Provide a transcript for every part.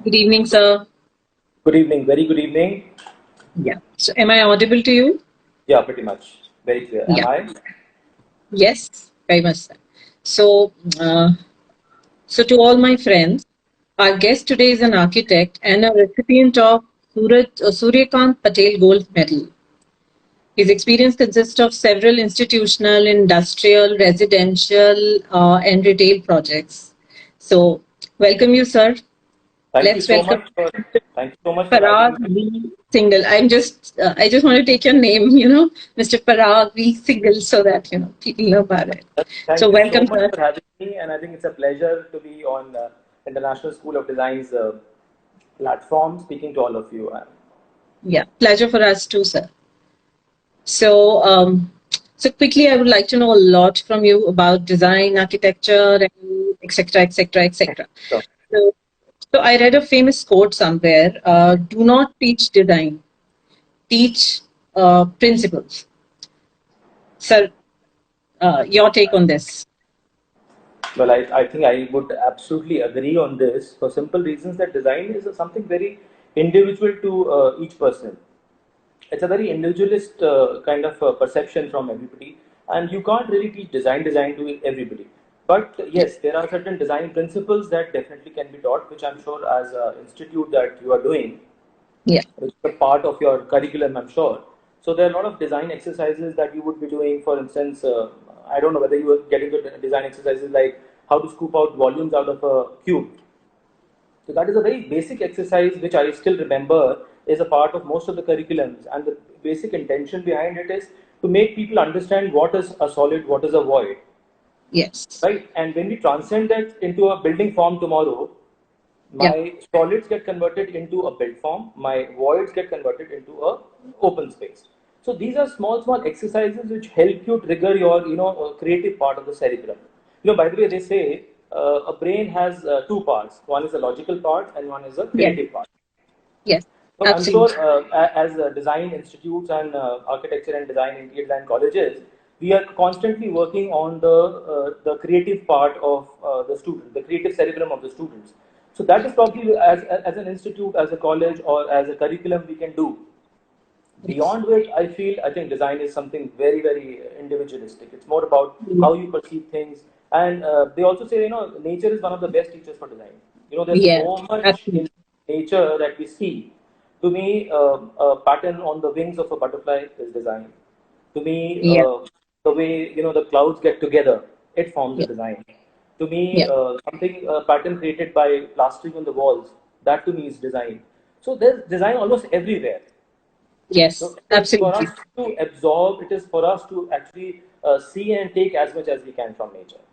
Good evening, sir. Good evening, very good evening. Yeah. So, am I audible to you? Yeah, pretty much. Very clear. Am Yeah. I? Yes, very much, sir. So, uh, so to all my friends, our guest today is an architect and a recipient of Suryakant Patel Gold Medal. His experience consists of several institutional, industrial, residential, and retail projects. So, welcome you, sir. Thank you Let's so welcome much for thank you so much for having Parag me. V. Single. I just want to take your name, Mr. Parag V. Single, so that, people know about it. So Thank you so welcome, much sir. for having me, and I think it's a pleasure to be on International School of Design's platform, speaking to all of you. Yeah, pleasure for us too, sir. So, so quickly, I would like to know a lot from you about design, architecture, and etc., etc., etc. So, So, so I read a famous quote somewhere: "Do not teach design, teach principles." Sir, your take on this? well, I think I would absolutely agree on this for simple reasons that design is something very individual to each person. It's a very individualist kind of perception from everybody, and you can't really teach design to everybody. But yes, there are certain design principles that definitely can be taught, which I'm sure as an institute that you are doing, Yeah. which is a part of your curriculum, I'm sure. So there are a lot of design exercises that you would be doing. For instance, I don't know whether you are getting into design exercises like how to scoop out volumes out of a cube. So that is a very basic exercise which I still remember is a part of most of the curriculums, and the basic intention behind it is to make people understand what is a solid, what is a void, Yes. right? And when we transcend that into a building form tomorrow, Yeah. my solids get converted into a build form, my voids get converted into a open space. So these are small exercises which help you trigger your creative part of the cerebrum. By the way, they say a brain has two parts. One is a logical part and one is a Yes. creative part. Yes. So I'm sure Absolutely. as design institutes and architecture and design interior design colleges, we are constantly working on the creative part of the student, the creative cerebrum of the students. So that is probably as an institute, as a college, or as a curriculum we can do. Yes. Beyond which, I think design is something very individualistic. It's more about how you perceive things, and they also say nature is one of the best teachers for design. There's Yeah. so much Absolutely. in nature that we see. To me, a pattern on the wings of a butterfly is design. To me, Yeah. the way the clouds get together, it forms a Yeah. design. To me, Yeah. something a pattern created by plastering on the walls, that to me is design. So there's design almost everywhere. Yes. So it is for Absolutely. us to absorb, it is for us to actually see and take as much as we can from nature.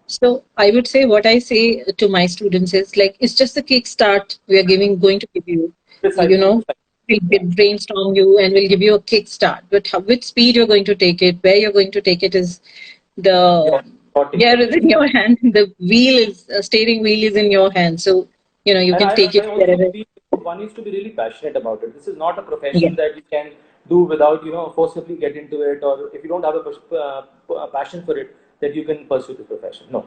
So I would say what I say to my students is like it's just a kickstart we are going to give you. You Precisely, know, precisely. we'll Yeah. brainstorm you and we'll give you a kickstart. But which speed you're going to take it, where you're going to take it is the Your sorting gear point. is in your hand. The wheel is steering wheel is in your hand. So you And can take I it also wherever. feel one needs to be really passionate about it. This is not a Yeah. profession that you can do without, forcibly get into it, or if you don't have a passion for it, that you can pursue the profession. No.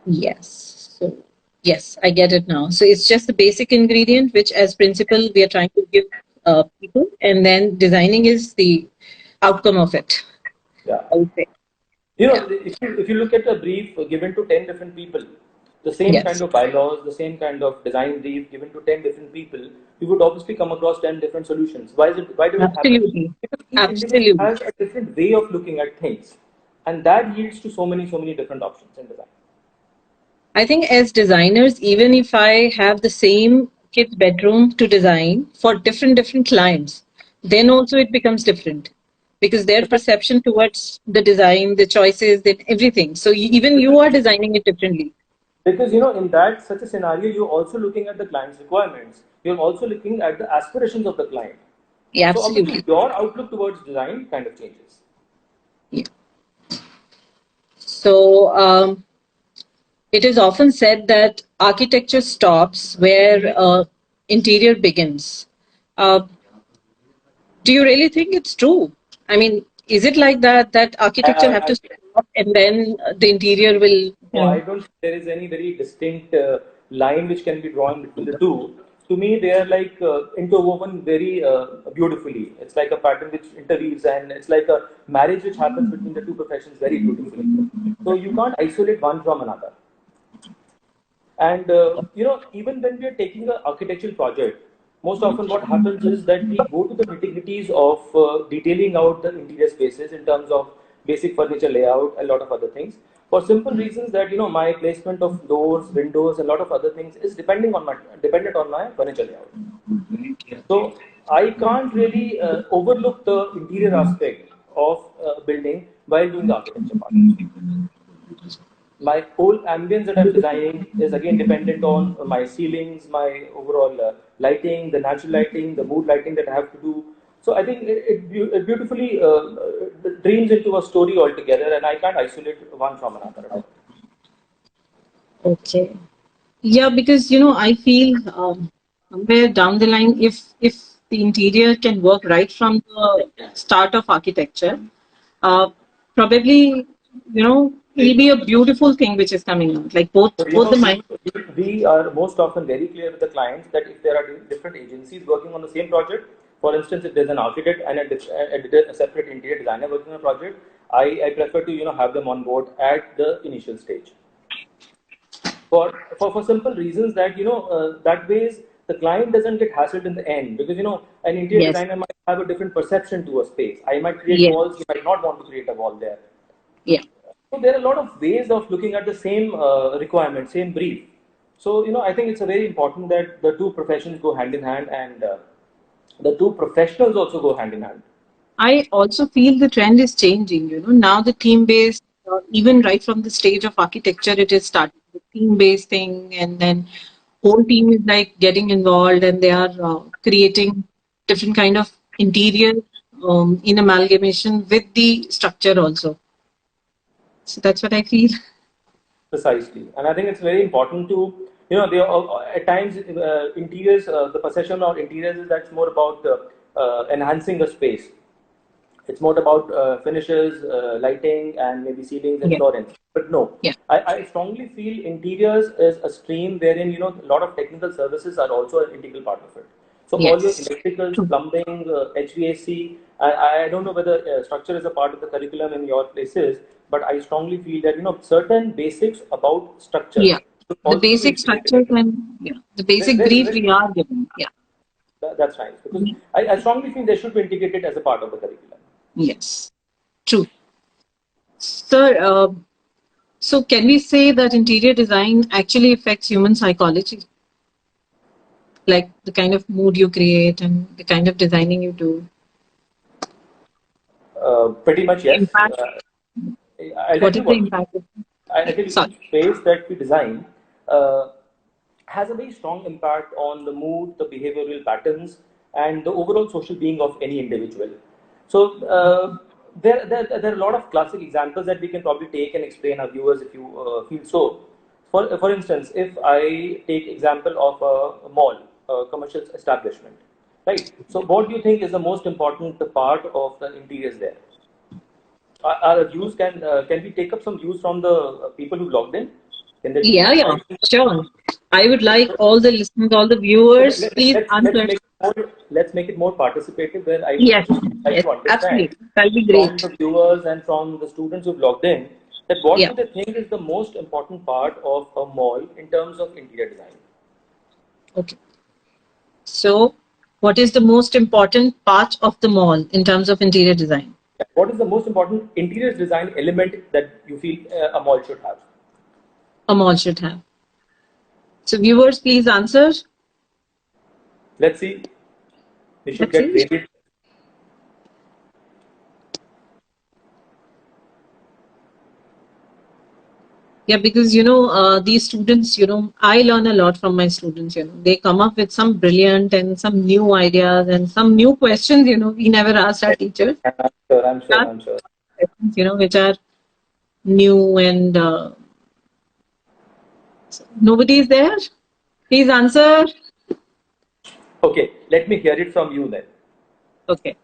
Yes. So yes, I get it now. So it's just the basic ingredient, which as principle we are trying to give people, and then designing is the outcome of it. Yeah. I would say. Yeah. If you look at a brief given to 10 different people, the same kind Yes. of bylaws, the same kind of design brief given to 10 different people, you would obviously come across 10 different solutions. Why does it happen? Absolutely. Because each individual Absolutely. has a different way of looking at things, and that yields to so many different options in design. I think as designers, even if I have the same kid's bedroom to design for different clients, then also it becomes different because their perception towards the design, the choices, the everything. So even you are designing it differently. Because in that such a scenario, you're also looking at the client's requirements. You're also looking at the aspirations of the client. Yeah, So obviously, absolutely. your outlook towards design kind of changes. Yeah. So it is often said that architecture stops where interior begins. Uh, do you really think it's true? I mean, is it like that that architecture have to I stop and then the interior will, No, I don't think there is any very distinct line which can be drawn between the two, to me they are like interwoven very beautifully. It's like a pattern which interweaves, and it's like a marriage which happens between the two professions very beautifully. So you can't isolate one from another. And even when we are taking an architectural project, most often what happens is that we go to the nitty-gritties of detailing out the interior spaces in terms of basic furniture layout, a lot of other things. For simple reasons that my placement of doors, windows, a lot of other things is dependent on my furniture layout. So I can't really overlook the interior aspect of building while doing the architecture part. My whole ambience that I'm designing is again dependent on my ceilings, my overall lighting, the natural lighting, the mood lighting that I have to do. So I think it beautifully dreams into a story altogether, and I can't isolate one from another at all. Okay. Yeah, because I feel somewhere down the line, if the interior can work right from the start of architecture, uh, probably it'll be a beautiful thing which is coming out. Like both So, both the mind. we are most often very clear with the clients that if there are different agencies working on the same project, for instance, if there's an architect and a separate interior designer working on a project, I prefer to have them on board at the initial stage. For simple reasons that that ways the client doesn't get hassled in the end, because an interior Yes. designer might have a different perception to a space. I might create Yes. walls, he might not want to create a wall there. Yeah. So there are a lot of ways of looking at the same requirement, same brief. So I think it's a very important that the two professions go hand in hand, and the two professionals also go hand in hand. I also feel the trend is changing. Now the theme based, even right from the stage of architecture, it is starting the theme based thing, and then whole team is like getting involved, and they are creating different kind of interior in amalgamation with the structure also. So that's what I feel. Precisely, and I think it's very important to they are, at times interiors, the possession of interiors is that's more about enhancing a space. It's more about finishes, lighting, and maybe ceilings and Yeah. flooring. But no, Yeah. I strongly feel interiors is a stream wherein a lot of technical services are also an integral part of it. So all your Yes. electricals, True. plumbing, HVAC. I don't know whether structure is a part of the curriculum in your places, but I strongly feel that certain basics about structure Yeah. should The also be basic integrated. structures and the basic brief we are given. Yeah. That's nice, because I strongly feel they should be integrated as a part of the curriculum. Yes. True. Sir, so can we say that interior design actually affects human psychology? Like the kind of mood you create and the kind of designing you do? Pretty much, yes. Impact. I'll tell What you is the what. impact? I tell you, Sorry. each space that we design has a very strong impact on the mood, the behavioral patterns, and the overall social being of any individual. So there are a lot of classic examples that we can probably take and explain our viewers if you feel so. For instance, if I take example of a mall, a commercial establishment, right? So what do you think is the most important part of the interiors there? Our views can we take up some views from the people who logged in? Can they Yeah, chime in? sure. I would like So, all the listeners, all the so viewers, please answer. let's make it more participative, where I would Yes, just like yes, to understand absolutely. That'll be from great. the viewers and from the students who've logged in that what Yeah. do they think is the most important part of a mall in terms of interior design? Okay. So, what is the most important part of the mall in terms of interior design? What is the most important interior design element that you feel a mall should have? A mall should have. So, viewers, please answer. Let's see. We should Let's get see. ready. Yeah, because these students, I learn a lot from my students. They come up with some brilliant and some new ideas and some new questions. We never asked our teachers. I'm sure. I'm sure. Ask I'm sure. questions, which are new and nobody is there. Please answer. Okay, let me hear it from you then. Okay.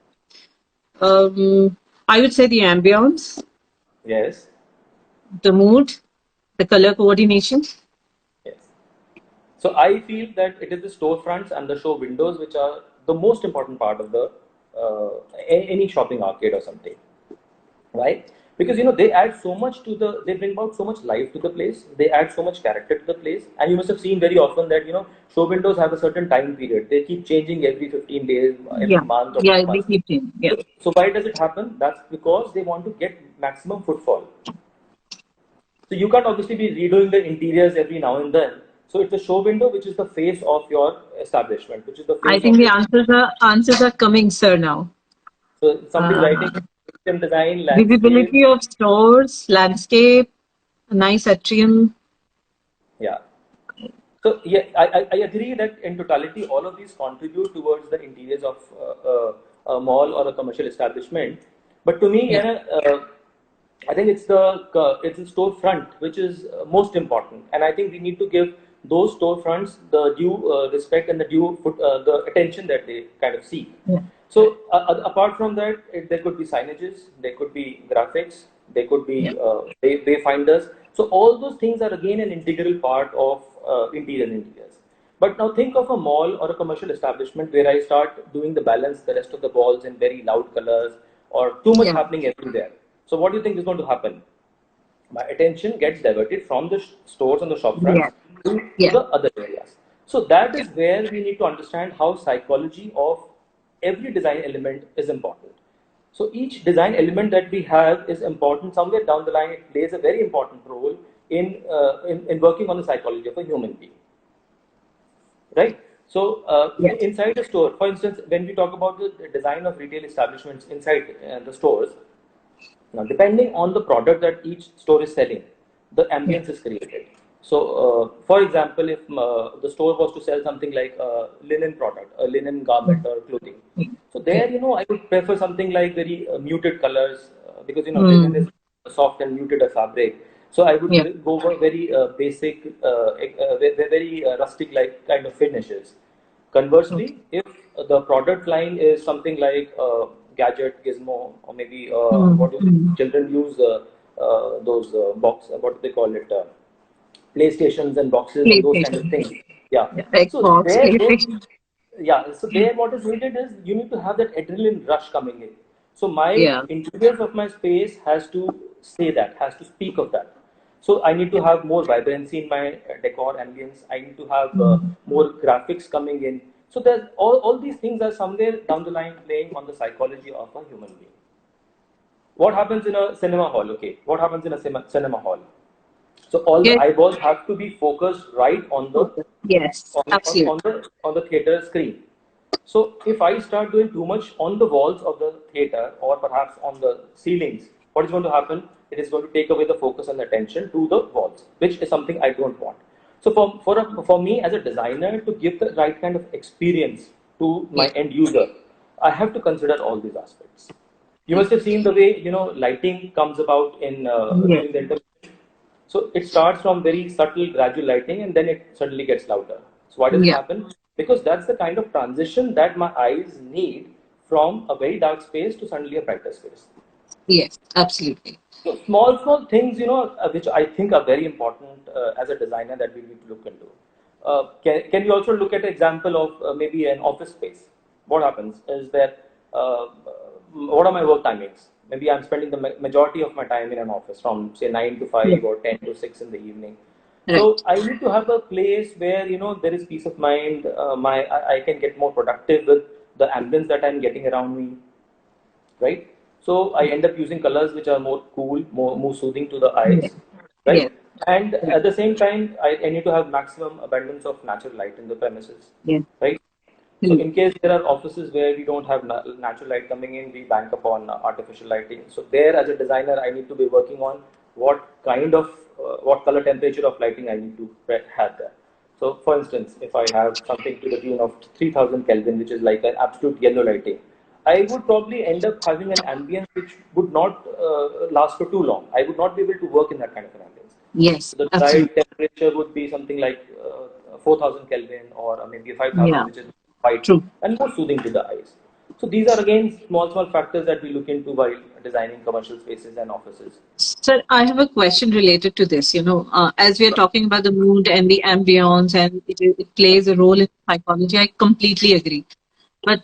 I would say the ambience, Yes, the mood, the color coordination, yes. So I feel that it is the storefronts and the show windows which are the most important part of the any shopping arcade or something, right? Because they add so much to they bring about so much life to the place. They add so much character to the place, and you must have seen very often that show windows have a certain time period. They keep changing every 15 days, every Yeah. month or Yeah, 2 they months. keep changing. Yeah. So why does it happen? That's because they want to get maximum footfall. So you can't obviously be redoing the interiors every now and then. So it's a show window, which is the face of your establishment, which is the I face think of the your. answers are coming, sir, now. So something Uh, lighting, system design, landscape. Visibility of stores, landscape, a nice atrium. Yeah. So yeah, I agree that in totality, all of these contribute towards the interiors of a mall or a commercial establishment. But to me, Yeah. I think it's the storefront which is most important, and I think we need to give those storefronts the due respect and the the attention that they kind of seek. Yeah. So apart from that, there could be signages, there could be graphics, there could Yeah. be wayfinders. So all those things are again an integral part of interiors. But now think of a mall or a commercial establishment where I start doing the balance, the rest of the walls in very loud colors or too much Yeah. happening everywhere. So what do you think is going to happen? My attention gets diverted from the stores and the shop Yeah. fronts to Yeah. the other areas. So that Yeah. is where we need to understand how psychology of every design element is important. So each design element that we have is important. Somewhere down the line, it plays a very important role in working on the psychology of a human being, right? So Yes. inside a store, for instance, when we talk about the design of retail establishments inside the stores, now, depending on the product that each store is selling, the Yeah. ambience is created. So, for example, if the store was to sell something like a linen product, a linen garment Mm. or clothing, Mm. so Yeah. there, I would prefer something like very muted colors because linen is Mm. soft and muted a fabric. So I would Yeah. go for very basic, very rustic like kind of finishes. Okay. Conversely, if the product line is something like gadget, gizmo, or maybe Mm. what do Mm. children use those what do they call it? PlayStations and boxes and those kind of PlayStation. things. Yeah. Yeah. So Xbox, there, PlayStation. yeah. So there, what is needed is you need to have that adrenaline rush coming in. So my Yeah. interiors of my space has to say that, has to speak of that. So I need to have more vibrancy in my decor ambience. I need to have Mm. more graphics coming in. So there's all these things are somewhere down the line playing on the psychology of a human being. What happens in a cinema hall? Okay, what happens in a cinema hall? So all the Yes. eyeballs have to be focused right on the Focus. Yes. Absolutely. on the theater screen. So if I start doing too much on the walls of the theater or perhaps on the ceilings, what is going to happen? It is going to take away the focus and attention to the walls, which is something I don't want. So for me as a designer to give the right kind of experience to my Yeah. end user, I have to consider all these aspects. You must have seen the way lighting comes about in Yes. during the intermission. So it starts from very subtle, gradual lighting, and then it suddenly gets louder. So why does it Yeah. happen? Because that's the kind of transition that my eyes need from a very dark space to suddenly a brighter space. Yes. Absolutely. So small things, which I think are very important as a designer that we need to look into. Can we also look at an example of maybe an office space? What happens is that what are my work timings? Maybe I'm spending the majority of my time in an office from say 9 to 5 Yes. or 10 to 6 in the evening. So Right. I need to have a place where there is peace of mind. I can get more productive with the ambience that I'm getting around me, right? So I end up using colors which are more cool, more soothing to the Yes. eyes, Yes. right? And Right. at the same time, I need to have maximum abundance of natural light in the premises, Yes. right? So Hmm. in case there are offices where we don't have natural light coming in, we bank upon artificial lighting. So there, as a designer, I need to be working on what kind of what color temperature of lighting I need to have there. So for instance, if I have something to the tune of 3000 Kelvin, which is like an absolute yellow lighting, I would probably end up having an ambience which would not last for too long. I would not be able to work in that kind of an ambience. Yes. So the Absolutely. desired temperature would be something like 4000 Kelvin or maybe 5000, Yeah. which is white True. and more soothing to the eyes. So these are again small factors that we look into while designing commercial spaces and offices. Sir, I have a question related to this. As we are talking about the mood and the ambience, and it plays a role in psychology, I completely agree. But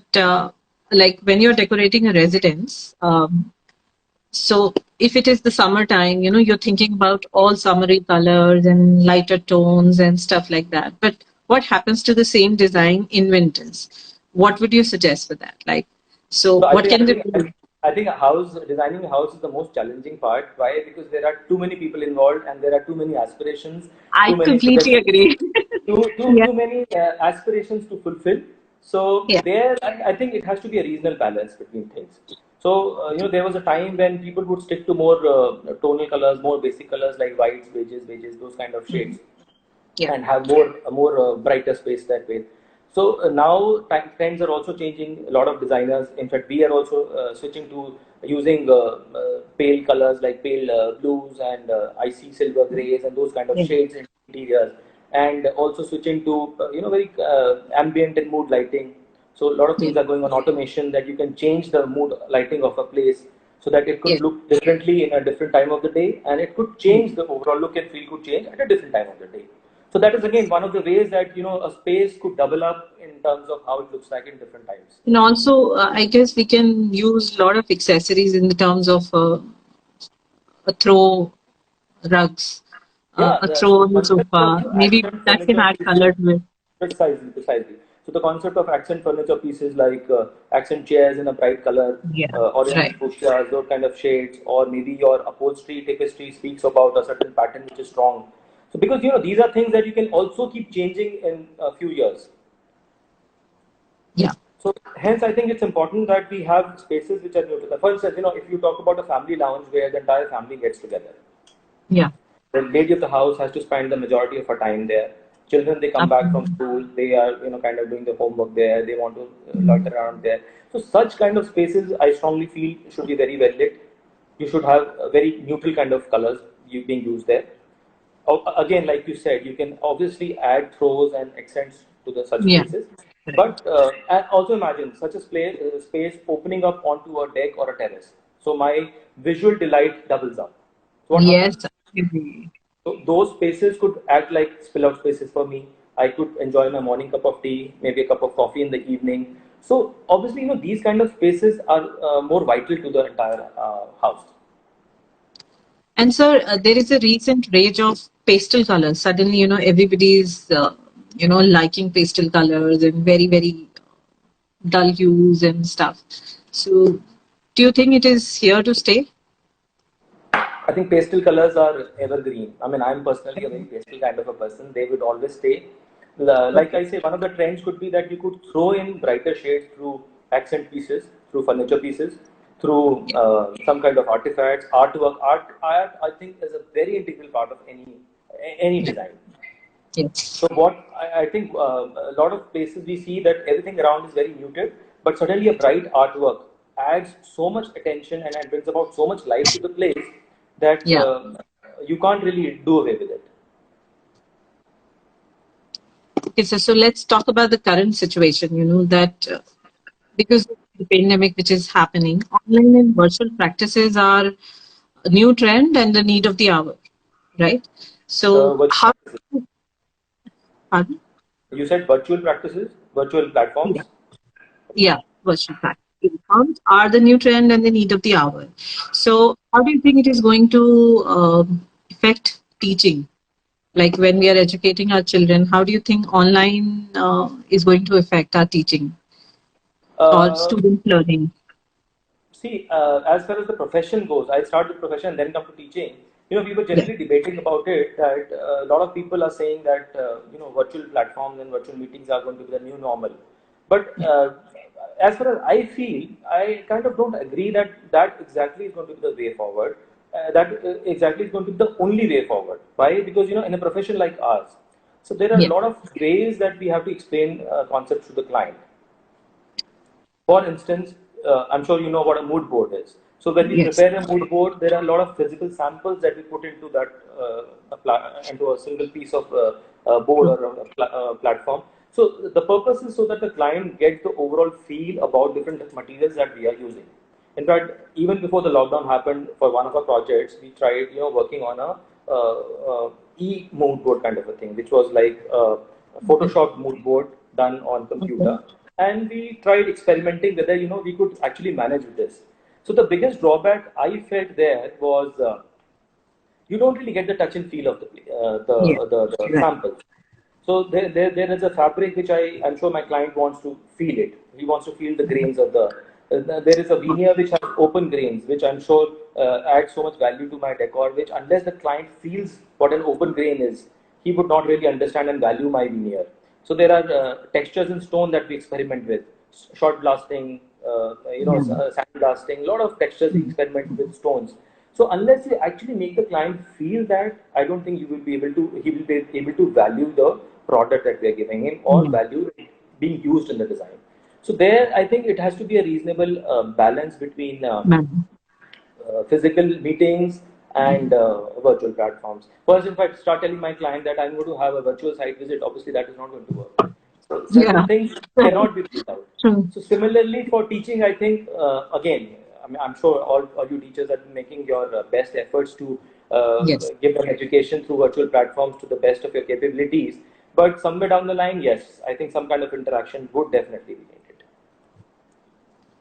like when you're decorating a residence, so if it is the summertime, you're thinking about all summery colors and lighter tones and stuff like that. But what happens to the same design in winters? What would you suggest for that? Like, so So what can they do? I think designing a house is the most challenging part. Why? Because there are too many people involved and there are too many aspirations, I too many completely suggestions, agree. Yeah, too many aspirations to fulfill. So yeah, there, I think it has to be a reasonable balance between things. So there was a time when people would stick to more tonal colors, more basic colors like whites, beiges, those kind of shades, yeah, and have more brighter space that way. So now trends are also changing. A lot of designers, in fact, we are also switching to using pale colors like pale blues and icy silver grays and those kind of yeah, shades in interiors, and also switching to very ambient and mood lighting. So a lot of yeah, things are going on automation that you can change the mood lighting of a place so that it yeah, could look differently in a different time of the day, and it could yeah. change the overall look and feel could change at a different time of the day. So that is again one of the ways that a space could double up in terms of how it looks like in different times. And also, I guess we can use a lot of accessories in the terms of a throw rugs, Yeah, a so throw the on the concept of sofa. Maybe accent that can furniture add pieces, color to it. precisely. So the concept of accent furniture pieces like accent chairs in a bright color, Yeah, orange right. fuchsias, those kind of shades, or maybe your upholstery tapestry speaks about a certain pattern which is strong. So because these are things that you can also keep changing in a few years. Yeah, So hence, I think it's important that we have spaces which are neutral. For instance, if you talk about a family lounge where the entire family gets together, yeah, the lady of the house has to spend the majority of her time there. Children, they come back from absolutely. school, they are kind of doing their homework there. They want to loiter around there. So such kind of spaces, I strongly feel, should be very well lit. You should have a very neutral kind of colors being used there. Again, like you said, you can obviously add throws and accents to the such Yeah, places. right. But and also imagine such a space opening up onto a deck or a terrace. So my visual delight doubles up. So what Yes, happens? I agree. So those spaces could act like spill out spaces for me. I could enjoy my morning cup of tea, maybe a cup of coffee in the evening. So obviously, these kind of spaces are more vital to the entire house. And sir, there is a recent rage of pastel colors. Suddenly, everybody's, liking pastel colors and very, very dull hues and stuff. So, do you think it is here to stay? I think pastel colors are evergreen. I mean, I'm personally a very pastel kind of a person. They would always stay. Like Okay. I say, one of the trends could be that you could throw in brighter shades through accent pieces, through furniture pieces, through Yeah. some kind of artifacts, artwork. Art, I think, is a very integral part of any Yeah. design. Yes. So what I think a lot of places we see that everything around is very muted, but suddenly a bright artwork adds so much attention and it brings about so much life to the place that Yeah. you can't really do away with it. Okay. So let's talk about the current situation. That because of the pandemic which is happening, online and virtual practices are a new trend and the need of the hour, right? So, Virtual how? practices. Pardon? You said virtual practices, virtual Yeah. platforms. Yeah, virtual platforms are the new trend and the need of the hour. So, how do you think it is going to affect teaching? Like when we are educating our children, how do you think online is going to affect our teaching or Uh, student learning? See, as far as the profession goes, I start with profession and then come to teaching. We were Yeah, generally debating about it that a lot of people are saying that virtual platforms and virtual meetings are going to be the new normal. But yeah, as far as I feel, I kind of don't agree that that exactly is going to be the way forward. That exactly is going to be the only way forward. Why? Because in a profession like ours, so there are a yeah, lot of ways that we have to explain concepts to the client. For instance, I'm sure you know what a mood board is. So when we yes, prepare a mood board, there are a lot of physical samples that we put into into a single piece of board true. or a platform. So the purpose is so that the client gets the overall feel about different materials that we are using. In fact, even before the lockdown happened, for one of our projects, we tried, working on a e-mood board kind of a thing, which was like a Photoshop mood board done on computer, and we tried experimenting whether we could actually manage with this. So the biggest drawback I felt there was you don't really get the touch and feel of Yeah. the Right. samples. So there is a fabric which I'm sure my client wants to feel it. He wants to feel the grains of there is a veneer which has open grains, which I'm sure adds so much value to my decor, which unless the client feels what an open grain is, he would not really understand and value my veneer. So there are textures in stone that we experiment with, shot blasting, Yeah. sand blasting, a lot of textures we experiment with stones. So unless you actually make the client feel that, I don't think you will be able to. He will be able to value the product that we are giving him or Yeah. value being used in the design. So there, I think it has to be a reasonable balance between Man. physical meetings and virtual platforms. First, if I start telling my client that I'm going to have a virtual site visit, obviously that is not going to work. So certain Yeah. things Right. cannot be built out. True. So similarly for teaching, I think again, I'm sure all you teachers are making your best efforts to Yes. give them education through virtual platforms to the best of your capabilities. But somewhere down the line, yes, I think some kind of interaction would definitely be needed.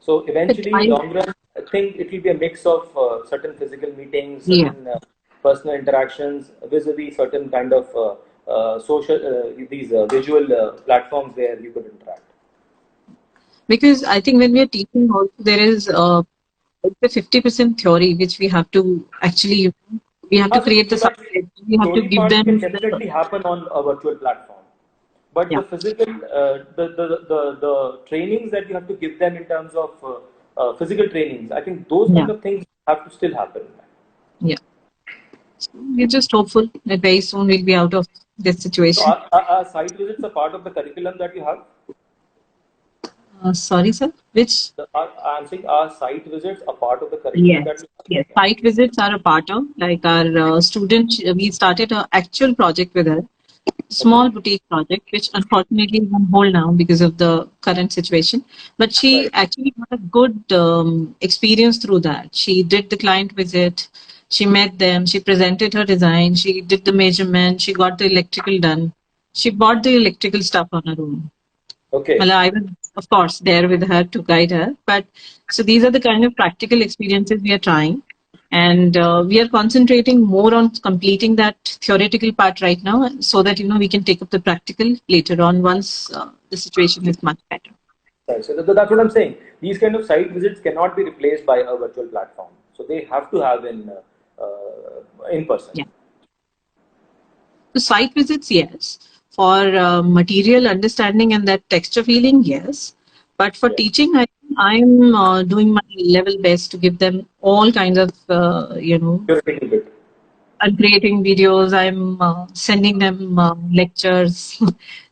So But eventually, I, long run, I think it will be a mix of certain physical meetings, yeah, certain personal interactions, vis-a-vis certain kind of social, these visual platforms where you could interact. because I think when we are teaching also there is like the 50% theory which we have to actually, we have to create the So that subject. We have to story give part can them the, definitely happen on a virtual platform. But yeah, the physical, the trainings that you have to give them in terms of physical trainings, I think those yeah, kind of things have to still happen. yeah. So we're just hopeful that very soon we'll be out of this So situation. are site visits a part of the curriculum that you have? Sorry, sir. Which? I'm saying are site visits a part of the curriculum Yes, that you have? yes. Yeah. Site visits are a part of, like our student. We started an actual project with her, Okay. small boutique project, which unfortunately is on hold now because of the current situation. But she Right. actually got a good experience through that. She did the client visit, she met them, she presented her design, she did the measurement, she got the electrical done. She bought the electrical stuff on her own. Well, Okay. I was, of course, there with her to guide her. But so these are the kind of practical experiences we are trying. And we are concentrating more on completing that theoretical part right now so that, we can take up the practical later on once the situation is much better. Right. So that's what I'm saying. These kind of site visits cannot be replaced by a virtual platform. So they have to have in person. Yeah. So site visits, yes. For material understanding and that texture feeling, yes. But for Yes. teaching, I'm doing my level best to give them all kinds of, Theoretical bit. I'm creating videos. I'm sending them lectures.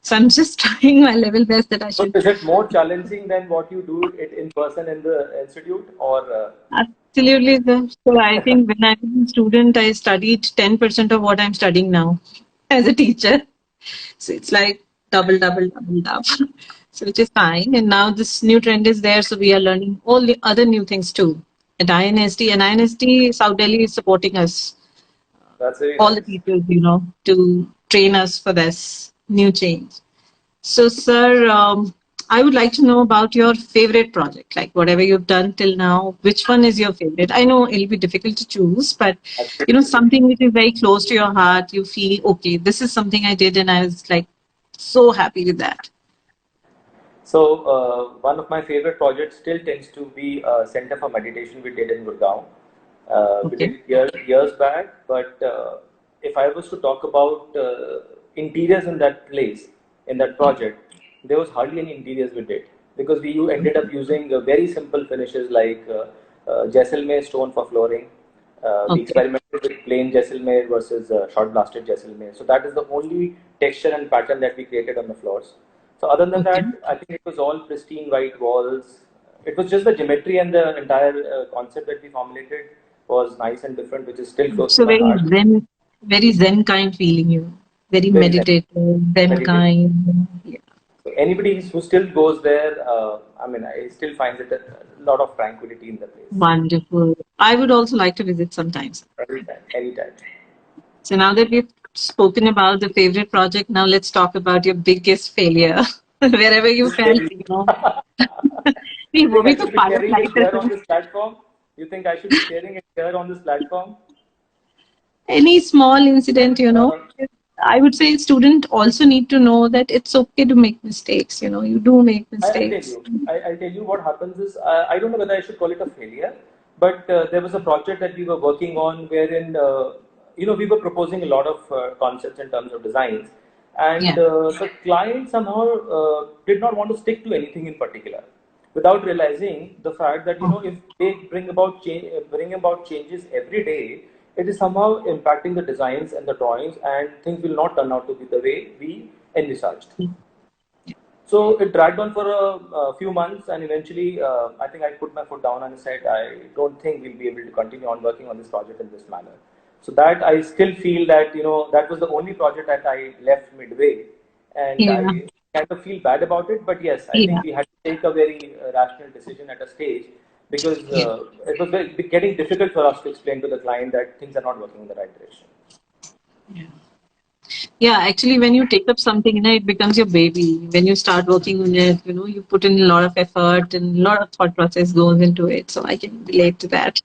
So I'm just trying my level best that I So should. is it more challenging than what you do it in person in the institute or Absolutely, sir. So I think when I was a student, I studied 10% of what I'm studying now as a teacher. So it's like double, double, double, double. So which is fine. And now this new trend is there. So we are learning all the other new things too at INST. And INST South Delhi is supporting us, that's very all the nice. teachers, to train us for this new change. So, sir, I would like to know about your favorite project, like whatever you've done till now. Which one is your favorite? I know it'll be difficult to choose, but Absolutely. something which is very close to your heart. You feel okay. This is something I did, and I was like so happy with that. So one of my favorite projects still tends to be Center for Meditation we did in Gurgaon. We Okay. did years back, but if I was to talk about interiors in that place, in that project, there was hardly any interiors we did because we ended up using very simple finishes like Jaisalmer stone for flooring. We Okay. experimented with plain Jaisalmer versus short blasted Jaisalmer. So that is the only texture and pattern that we created on the floors. So other than Okay. that, I think it was all pristine white walls. It was just the geometry and the entire concept that we formulated was nice and different, which is still close to So my heart. very zen kind feeling. You very Very nice, meditative, zen meditative. kind. Yeah. So anybody who still goes there, I mean, I still find it a lot of tranquility in the place. Wonderful. I would also like to visit sometimes. Anytime, anytime. So now that we've spoken about the favorite project, now let's talk about your biggest failure. Wherever you felt, you know. नहीं, You वो think भी I तो should be pilot sharing it light है here on तो. this platform? You think I should be sharing it here on this platform? Any small incident, you know. I would say students also need to know that it's okay to make mistakes. You know, you do make I'll tell mistakes. you. I'll tell you what happens is I don't know whether I should call it a failure, but there was a project that we were working on wherein we were proposing a lot of concepts in terms of designs, and Yeah. the client somehow did not want to stick to anything in particular, without realizing the fact that if they bring about changes every day, it is somehow impacting the designs and the drawings, and things will not turn out to be the way we envisaged. So it dragged on for a few months, and eventually, I think I put my foot down and said, I don't think we'll be able to continue on working on this project in this manner. So that I still feel that that was the only project that I left midway, and Yeah. I kind of feel bad about it. But yes, I Yeah. think we had to take a very rational decision at a stage because it was getting difficult for us to explain to the client that things are not working in the right direction. Yeah, actually, when you take up something, it becomes your baby. When you start working on it, you put in a lot of effort and a lot of thought process goes into it. So I can relate to that.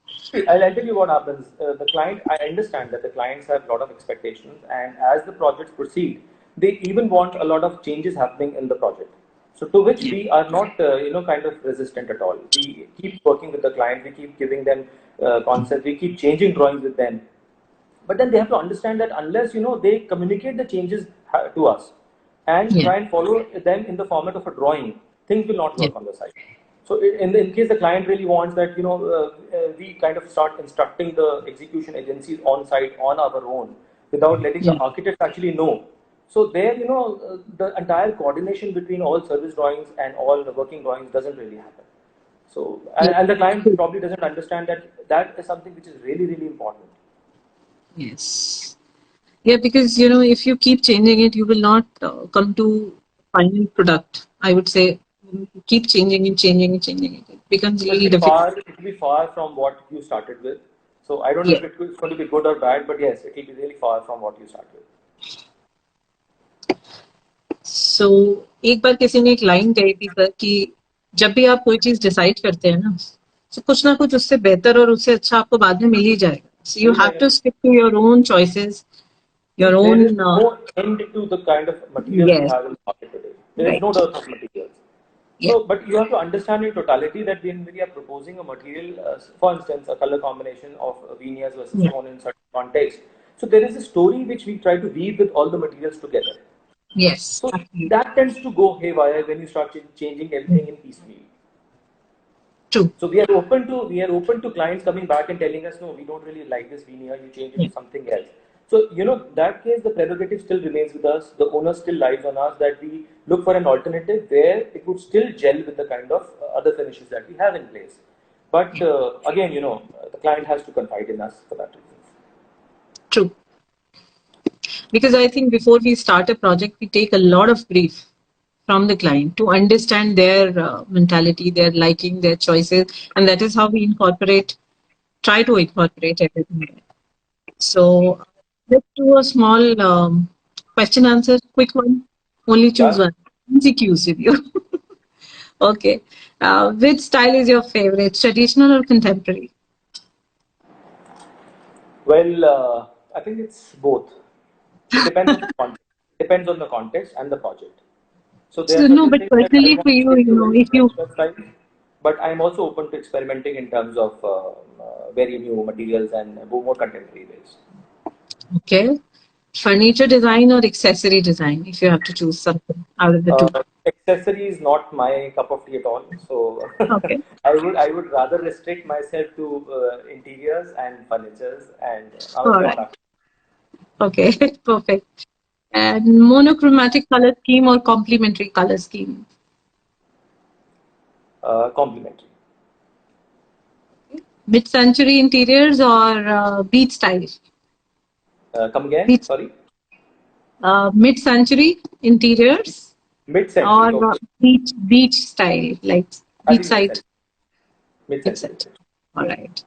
I'll tell you what happens. The client, I understand that the clients have a lot of expectations, and as the projects proceed, they even want a lot of changes happening in the project. So, to which we are not, kind of resistant at all. We keep working with the client, we keep giving them concepts, we keep changing drawings with them. But then they have to understand that unless they communicate the changes to us and try and follow them in the format of a drawing, things will not work on the site. So in case the client really wants that, we kind of start instructing the execution agencies on site on our own without letting the architects actually know. So there, the entire coordination between all service drawings and all the working drawings doesn't really happen. So and the client probably doesn't understand that is something which is really, really important. Yes. Yeah, because if you keep changing it, you will not come to final product. I would say keep changing and changing and changing it. It becomes really difficult. It will be far from what you started with. So I don't know if it's going to be good or bad, but yes, it will be really far from what you started with. So एक बार किसी ने एक line कही थी sir कि जब भी आप कोई चीज डिसाइड करते हैं तो कुछ ना कुछ उससे बेहतर और उससे अच्छा आपको बाद में मिल ही जाएगा. So you have to stick to your own choices, your own. There is no end to the kind of materials we have in the market today. There is no dearth of materials. So, but you have to understand in totality that when we are proposing a material, for instance, a color combination of veneers versus stone in certain context. So there is a story which we try to weave with all the materials together. Yes. So that tends to go haywire when you start changing everything in piecemeal. True. So we are open to clients coming back and telling us, no, we don't really like this veneer, you change it to something else. So, that case, the prerogative still remains with us. The owner still lies on us that we look for an alternative where it would still gel with the kind of other finishes that we have in place. But again, the client has to confide in us for that reason. True. Because I think before we start a project, we take a lot of brief from the client to understand their mentality, their liking, their choices, and that is how we try to incorporate everything. So let's do a small question answer, quick one. Only choose one. MCQs with you. Okay. Which style is your favorite, traditional or contemporary? Well, I think it's both. It depends on the context. Depends on the context and the project. So there are no, but personally for you, if you. But I'm also open to experimenting in terms of very new materials and more contemporary ways. Okay. Furniture design or accessory design, if you have to choose something out of the two? Accessory is not my cup of tea at all. So I would rather restrict myself to interiors and furnitures and Okay, perfect. And monochromatic color scheme or complementary color scheme? Complementary. Mid-century interiors or beat style? Come again? Sorry. Mid-century interiors Mid-century, or okay. beach style, like I think beachside? mid-century. Mid-century. Mid-century. All right.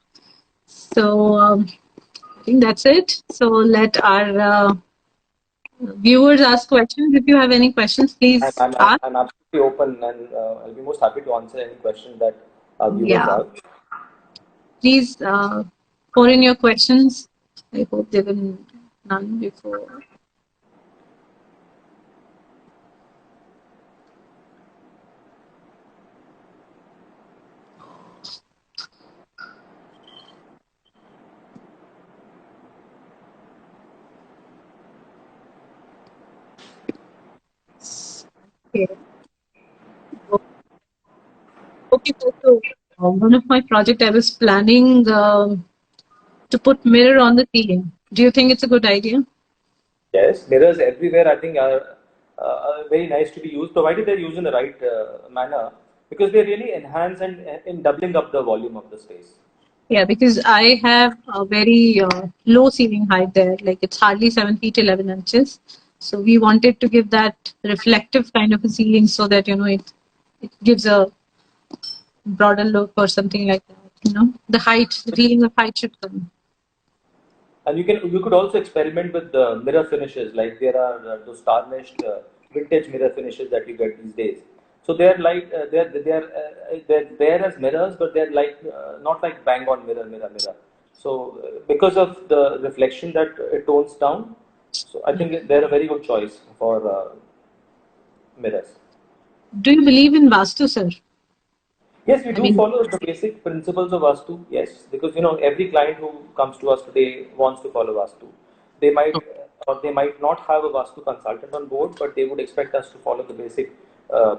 So I think that's it. So let our viewers ask questions. If you have any questions, I'm, please I'm, I'm ask. I'm absolutely open, and I'll be most happy to answer any question that our viewers Yeah, have. please pour in your questions. I hope there were none before. Okay. Okay, so one of my project I was planning to put mirror on the ceiling. Do you think it's a good idea? Yes, mirrors everywhere I think are very nice to be used, provided they're used in the right manner, because they really enhance and in doubling up the volume of the space. Yeah, because I have a very low ceiling height there, like it's hardly 7 feet 11 inches. So we wanted to give that reflective kind of a ceiling so that it gives a broader look or something like that. The height, the feeling of height should come. And you could also experiment with the mirror finishes, like there are those tarnished vintage mirror finishes that you get these days. So they're like they're there as mirrors, but they're like not like bang on mirror. So because of the reflection that it tones down, so I think they're a very good choice for mirrors. Do you believe in Vastu, sir? Yes, we I do mean, follow the basic principles of Vastu. Yes, because every client who comes to us today wants to follow Vastu. They might or they might not have a Vastu consultant on board, but they would expect us to follow the basic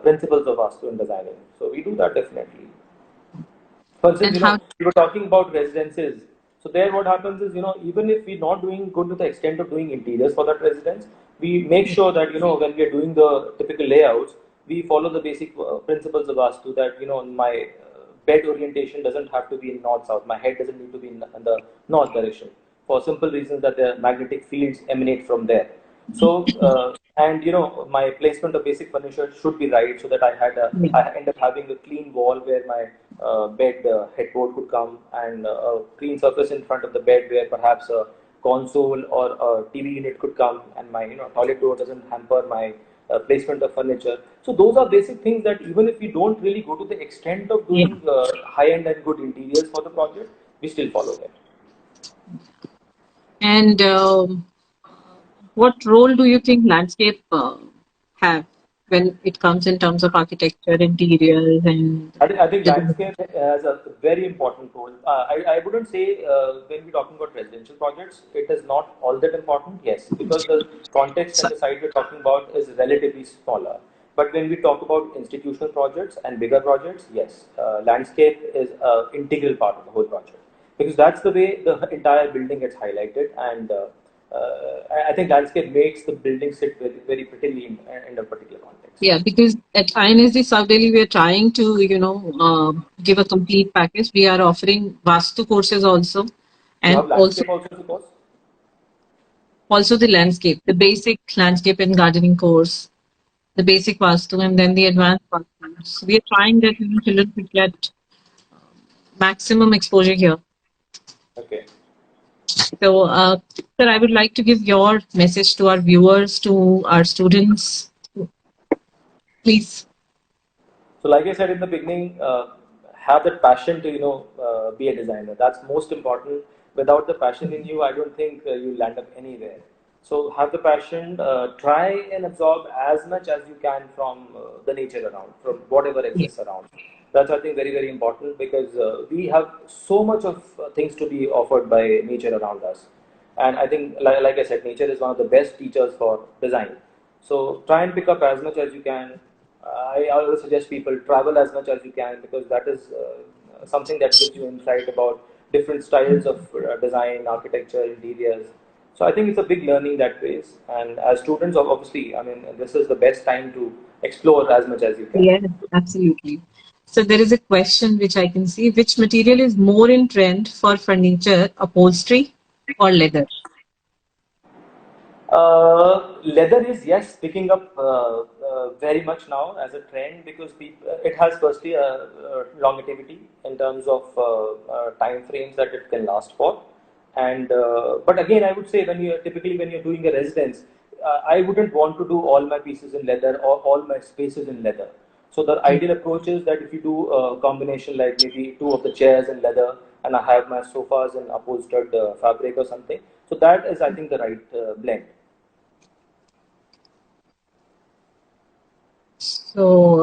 principles of Vastu in designing. So we do that definitely. For instance, and how? we were talking about residences. So there, what happens is, even if we're not doing good to the extent of doing interiors for that residence, we make sure that when we are doing the typical layouts, we follow the basic principles of Vastu. That my bed orientation doesn't have to be in north south. My head doesn't need to be in the north direction for simple reasons that the magnetic fields emanate from there. So, and my placement of basic furniture should be right so that I end up having a clean wall where my bed headboard could come, and a clean surface in front of the bed where perhaps a console or a TV unit could come, and my toilet door doesn't hamper my placement of furniture. So those are basic things that even if we don't really go to the extent of Yeah. doing high end and good interiors for the project, we still follow them. And what role do you think landscape have when it comes in terms of architecture, interiors, and I think design? landscape has a very important role. I wouldn't say when we're talking about residential projects, it is not all that important. Yes, because the context and the site we're talking about is relatively smaller. But when we talk about institutional projects and bigger projects, yes, landscape is an integral part of the whole project, because that's the way the entire building gets highlighted, and I think landscape makes the building sit very, very prettily in a particular context. Yeah, because at INSD South Delhi, we are trying to, give a complete package. We are offering Vastu courses also, You and have also landscape also, suppose. also the landscape, the basic landscape and gardening course, the basic Vastu, and then the advanced Vastu. So we are trying that children could get maximum exposure here. Okay. So, sir, I would like to give your message to our viewers, to our students, please. So, like I said in the beginning, have that passion to be a designer. That's most important. Without the passion in you, I don't think you'll land up anywhere. So, have the passion. Try and absorb as much as you can from the nature around, from whatever Yeah. exists around. That's, I think, very, very important, because we have so much of things to be offered by nature around us. And I think, like I said, nature is one of the best teachers for design. So try and pick up as much as you can. I always suggest people travel as much as you can, because that is something that gives you insight about different styles of design, architecture, interiors. So I think it's a big learning that ways. And as students, obviously, I mean, this is the best time to explore as much as you can. Yeah, absolutely. So there is a question which I can see. Which material is more in trend for furniture, upholstery or leather? leather is, yes, picking up very much now as a trend, because it has firstly a longevity in terms of time frames that it can last for. And but again, I would say when you're doing a residence, I wouldn't want to do all my pieces in leather or all my spaces in leather. So the ideal approach is that if you do a combination, like maybe two of the chairs in leather and I have my sofas in upholstered fabric or something. So that is, I think, the right blend. So